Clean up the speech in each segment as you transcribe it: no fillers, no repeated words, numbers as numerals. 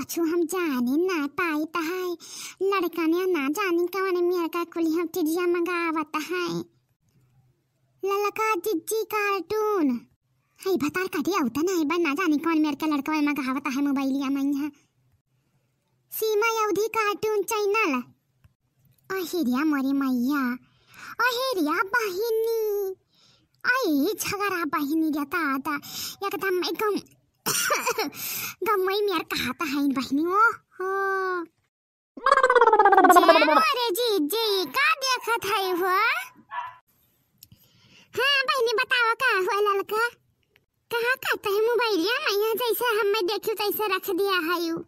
कछु हम जाने ना पाई है। लड़का ने ना जाने कौन मेरे का कुली हम चिड़िया मंगावत है। ललका जिज्जी कार्टून है भतार काटे आवता नहीं बन ना जाने कौन मेरे का लड़का मंगावत है मोबाइलिया में यहाँ। सीमा अवधि कार्टून चैनल अहिरिया मोरी मैया अहिरिया बहिनी आई झगड़ा बहिनी रहता आता एकदम एकदम गम्मई मेर कहता है बहिनी ओ हो अरे जी जी का देखत है वो। हाँ बहिनी बताओ का हुआ लड़का कहाँ कहता है मोबाइलिया में यहाँ जैसे हमें देखियो तैसे रख दिया है यू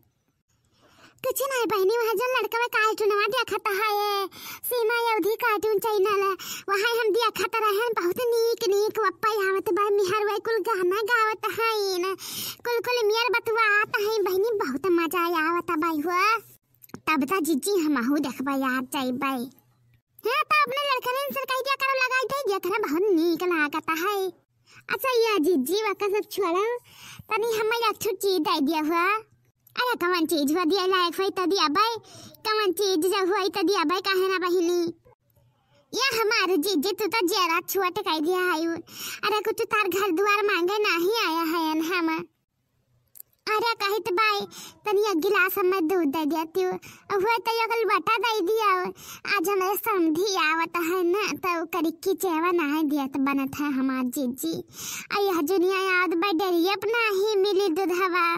कुछ नहीं बहनी वहाँ जो लड़का में कार्टून देखता है सीमा अवधि कार्टून चैनल वहाँ हम देखता रहे बहुत नीक नीक पप्पा आवत बा मिहर वे कुल गाना गावत है न कुल कुल मियर बतवा आता है बहनी बहुत मजा आवत बाई हुआ तब ता जिज्जी हमहु देखबा याद जाइबा। हां त अपने लड़का ने सर कह दिया करो लगाई दे दिया करे बहुत नीक लागता है। अच्छा ये जिज्जी वाका सब छोड़ा तनी हमें एक छोटी चीज दे दिया हुआ। अरे कौन चीज हुआ दिया लायक होई त दिया भाई कौन चीज जब हुई त दिया भाई काहे ना बहिनी या हमारे जीजे तू तो जरा छोटे कह दिया है। अरे कुछ तार घर द्वार मांगे नहीं आया है हम। अरे कही तो भाई तनी एक गिलास हमें दूध दे देती हूँ हुआ तो ये बटा दे दिया आज हमें समझी आवत है ना तो करिक्की चेवा नहीं दिया तो बनत है हमार जीजी यह दुनिया याद भाई डरिए अपना ही मिली दूध हवा।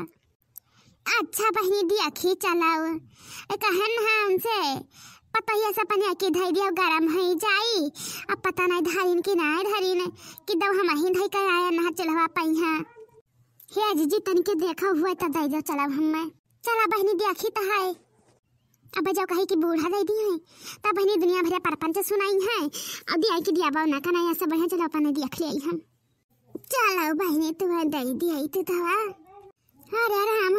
अच्छा बहनी दिया खी चलाओ कहन है उनसे पता ही ऐसा पनिया की धई दिया गरम है जाई अब पता नहीं धरीन की ना धरीन कि दव हम ही धई कर आया ना चलवा पाई है। हे जीजी तन के देखा हुआ त दई दो चला हमें चला बहनी देखी त है अब जो कही कि बूढ़ा दे दी है तब बहनी दुनिया भर परपंच सुनाई है अब दिया कि दिया बाव ना कना ऐसा बहन चलो अपन देख ले हम चलो बहनी तू दे दी तू दवा। अरे राम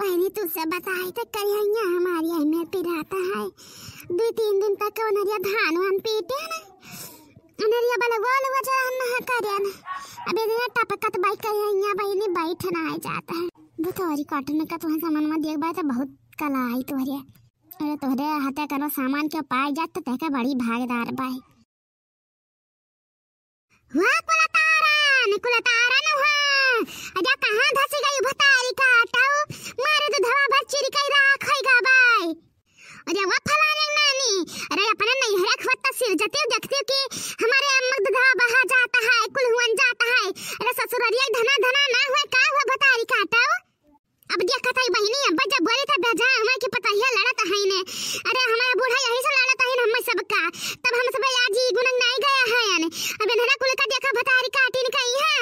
बहनी तुझसे बताई तो करिया हमारी आई में पिराता है 2-3 दिन तक नरिया धान वान पीटे ना नरिया बल गोल वजह ना करे ना अबे दिन टपकत बाई करिया बहनी बैठ ना आ जाता है बतौरी कॉटन का तुम्हारा सामान में देख बाय तो बहुत कला आई तोहरे। अरे तोहरे हाथे करो सामान के पाई जात तो तहका बड़ी भागीदार बाई हुआ कुलतारा न हुआ अजा कहां धस गई भतारी का हटाओ मारे तो धवा भर चिरी कई राख होइगा बाई अरे वो फलाने नानी अरे अपने नहीं है खवत सिर जते देखते कि हमारे अम्मा धवा बहा जाता है कुल हुन जाता है। अरे ससुररिया धना धना ना हुए का हुआ भतारी का हटाओ अब देखा था बहिनी अब्बा जब बोले था बेजा हमें की पता है लड़त है ने अरे हमारा बूढ़ा यही से लड़ता है हम सबका तब हम सब आज ही गुण नहीं गया है ने अब नहरा कुल का देखा भतारी काटी ने कही है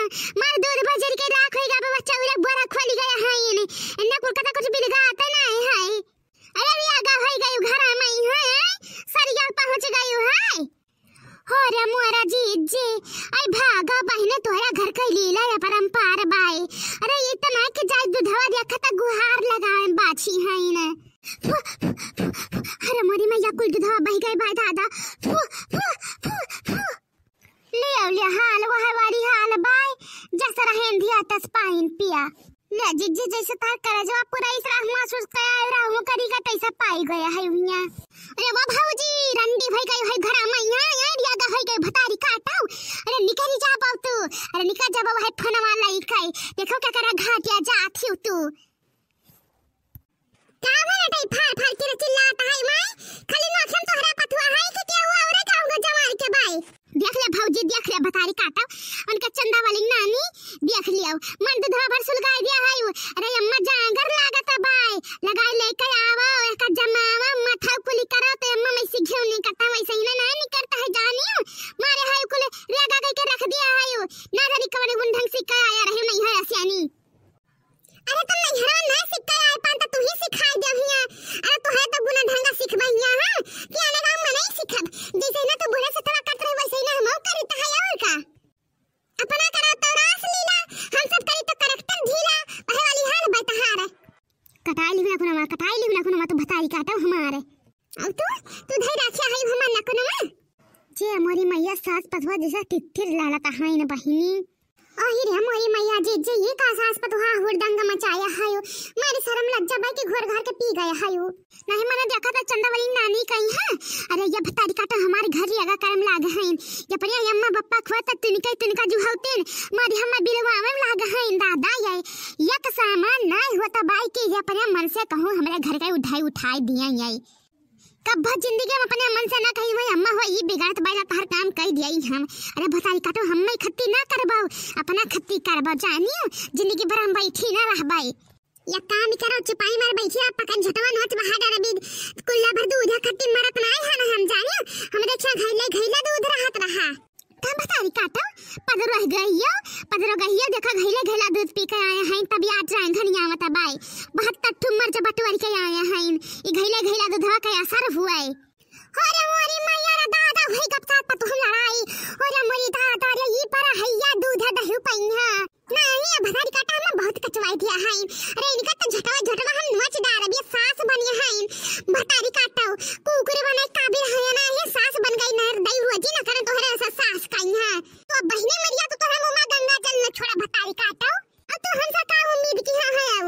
मार दूध भजर के राख होइगा बच्चा उरे बोरा खोली गया है ने इन्ना कुल का कुछ बिलगा आता नहीं है। अरे भी आगा होई गई घर में है सरिया पहुंच गई है हो रे मोरा जी आई भागा बहने तोरा घर का लीला या परंपार बाई। अरे ये तो ना कि जाय दूधवा देखा त गुहार लगाए बाछी है ने अरे मोरी मैया कुल दूधवा बह गई बाई दादा ले आओ हाल वह वाली हाल बाई जैसा रहें दिया तस पाइन पिया ले जिज्जी जैसे तार करे जो पूरा इस राह महसूस कया राहु करी का कैसा पाई गया है हुआ। अरे वो भाऊजी रंडी भई गई है घर में यहाँ दिया गा है गई भतारी काटाओ अरे निकली जा पाऊ तू अरे निकल जा बाबू है फोनवा लाई खाई देखो क्या करा घाटिया जाती तू क्या बना फाड़ फाड़ के चिल्लाता है मैं खाली नखम तोहरा पतवा है कि क्या हुआ और कहूंगा जवाई के भाई देख ले भाऊजी देख ले भतारी काटा उनका चंदा वाली नानी देख लियो मन दूधवा भर सुलगाई दिया है। अरे अम्मा जांगर लागत बाई लगाई लेके आवा का जमावा माथा कुली करो तो अम्मा मैं सीखियो नहीं करता वैसे ही नहीं करता है जानियो मारे है कुल रेगा गई के रख दिया है ना धरी कवरी गुण ढंग सिक्का आया रहे नहीं है सियानी। अरे तुम नहीं हरा ना सिक्का आए पान तो तू ही सिखाई दे हिया अरे तू है तो गुण ढंगा सिखबैया हां कि आने काम में नहीं सिखब जैसे ना तो बूढ़े से थोड़ा कट रहे वैसे ही ना हम करता है और का अपना करा तो रास लीला हम सब करी तो करेक्टर ढीला पहले वाली हाल बतहार कटाई लिखना कुना तो भतारी काटो हमारे अब तू धै राखिया है हमार न कुना जे मोरी मैया सास पतवा जैसा तित्तिर लालता है न बहिनी अहि रे मोरी मैया जे ये का सास पतवा हुड़दंग मचाया है मारी शर्म लज्जा हायू नहीं मने देखा था चंदा वाली नानी कहीं है। अरे ये भतारी काटा हमारे घर लगा करम लाग हैं ये पर अम्मा बप्पा खुआता तुनिका जो होतेन मारी हम बिलवा में लाग हैं दादा ये तो सामान नहीं होता बाई के ये पर मन से कहूं हमारे घर का उठाई दिया ये कब जिंदगी में अपने मन से ना कही हुई अम्मा हो ये बिगाड़त बाइला हर काम कर दिया हम। अरे भतारी काटो हम में खत्ती ना करबाओ अपना खत्ती करबाओ जानियो जिंदगी भर हम बैठी ना रहबाई या काम करो चुपाई मार बैठी आप पकन झटवा नोच बहा डाल बिद कुल्ला भर दूध खत्ती मरत ना है ना हम जानियो हम देखा घैला दूध रहत रहा का भतारी काटो पदरो गइयो देखो घैला दूध पी के आए हैं तब याद जाए धनिया मत बाई 72 ठुमर से बटवारी के आए हैं ई घैला दूधवा का असर हुआ है। अरे मोरी मैया रे दादा होई कब साथ पर तुम लड़ाई अरे मोरी दादा रे ई पर हैया दूध दही पइहा नहीं भतारी काटा हम बहुत कचवाई दिया है। अरे इनका तो झटवा हम नोच डाल अभी सास बनी है भतारी काटा कुकुर बने काबिल है ना ये सास बन गई नर दई रोजी ना करे तोहरे ऐसा सास कहीं है तो बहने मरिया तो तोहरा मुंह में गंगा जल न छोड़ा भतारी काटा अब तो हमसे का उम्मीद की है अब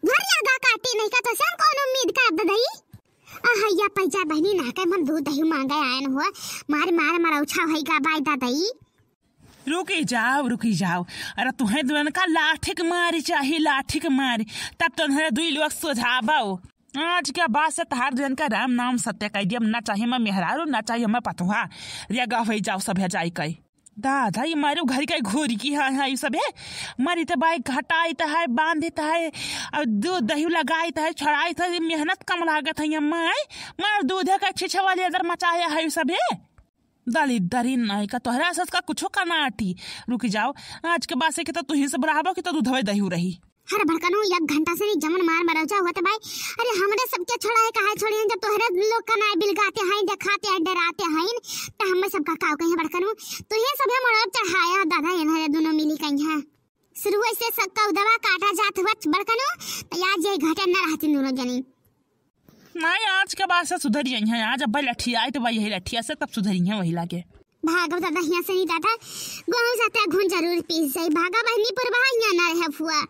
घर लगा काटे नहीं का तो सब कौन उम्मीद कर दई हैया पैसा बहनी ना के मन दूध दही मांगे आयन हुआ मार मरौछा है का बाई दादाई रुकी जाओ अरे तुम्हें दुल्हन का लाठी के मारी चाहिए लाठी के मारी तब तुम्हारे दुई लोग सुझाओ आज के बाद से तहार दुल्हन का राम नाम सत्य कह दिया ना चाहिए मैं मेहरारू ना चाहिए मैं पतुहा रिया गई जाओ सब है जाई कई दादा ये मारे घर का घोरी की है ये सब है मारी तो बाई घटाई तो है बांधी तो है और दूध दही लगाई तो है छड़ाई तो मेहनत कम लागत है मार दूध का छिछे वाले अदर मचाया है ये सब है दली दरी नहीं का तोहरा सस का कुछो करना आटी रुक जाओ आज के बाद से कि तो तू ही से बराबर कि तो दूध दही रही हर भड़कनो 1 घंटा से नहीं जमन मार मरौचा हुआ तो भाई। अरे हमरे सबके छोड़ा है कहा छोड़िए जब तोहरे लोग का ना बिलगाते हैं दिखाते हैं डराते हैं तो हम सबका काव कहीं भड़कनो तो ये सब मरौ चढ़ाया दादा ये दोनों मिली कहीं है शुरू से सबका दवा काटा जात हुआ भड़कनो तो आज ये घटे न रहती दोनों जनी नहीं आज के बाद से सुधरी है आज अब लठी आई तो भाई यही लठिया से तब सुधरी है वही लागे भागो दादा यहाँ से नहीं दादा गाँव जाता घुन जरूर पीस जाए भागा बहनी पर वहाँ यहाँ ना रहे फुआ।